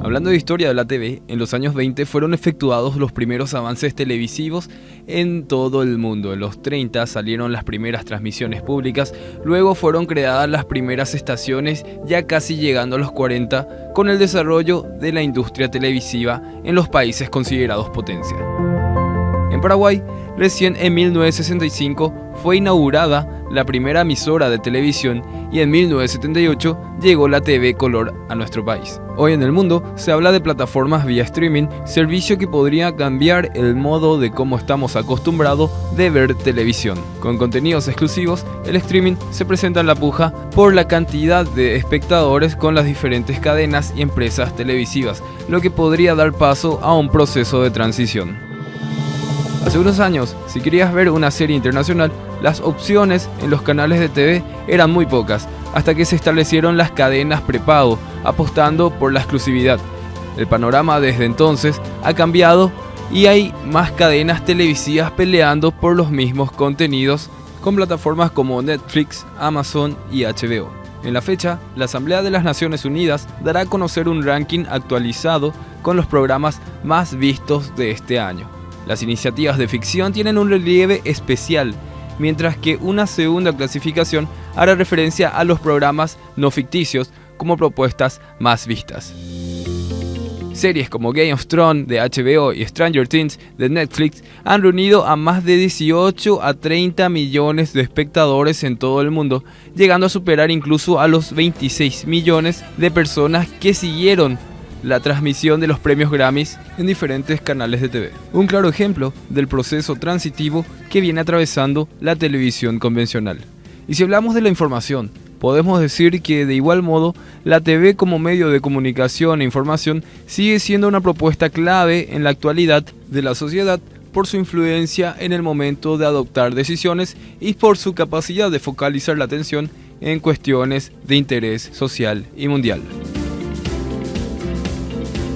Hablando de historia de la TV, en los años 20 fueron efectuados los primeros avances televisivos en todo el mundo. En los 30 salieron las primeras transmisiones públicas, luego fueron creadas las primeras estaciones, ya casi llegando a los 40, con el desarrollo de la industria televisiva en los países considerados potencia. En Paraguay, recién en 1965 fue inaugurada la primera emisora de televisión y en 1978 llegó la TV color a nuestro país. Hoy en el mundo se habla de plataformas vía streaming, servicio que podría cambiar el modo de cómo estamos acostumbrados de ver televisión. Con contenidos exclusivos, el streaming se presenta en la puja por la cantidad de espectadores con las diferentes cadenas y empresas televisivas, lo que podría dar paso a un proceso de transición. Hace unos años, si querías ver una serie internacional, las opciones en los canales de TV eran muy pocas, hasta que se establecieron las cadenas prepago, apostando por la exclusividad. El panorama desde entonces ha cambiado y hay más cadenas televisivas peleando por los mismos contenidos, con plataformas como Netflix, Amazon y HBO. En la fecha, la Asamblea de las Naciones Unidas dará a conocer un ranking actualizado con los programas más vistos de este año. Las iniciativas de ficción tienen un relieve especial, mientras que una segunda clasificación hará referencia a los programas no ficticios como propuestas más vistas. Series como Game of Thrones de HBO y Stranger Things de Netflix han reunido a más de 18 a 30 millones de espectadores en todo el mundo, llegando a superar incluso a los 26 millones de personas que siguieron la transmisión de los premios Grammys en diferentes canales de TV. Un claro ejemplo del proceso transitivo que viene atravesando la televisión convencional. Y si hablamos de la información, podemos decir que de igual modo la TV como medio de comunicación e información sigue siendo una propuesta clave en la actualidad de la sociedad por su influencia en el momento de adoptar decisiones y por su capacidad de focalizar la atención en cuestiones de interés social y mundial.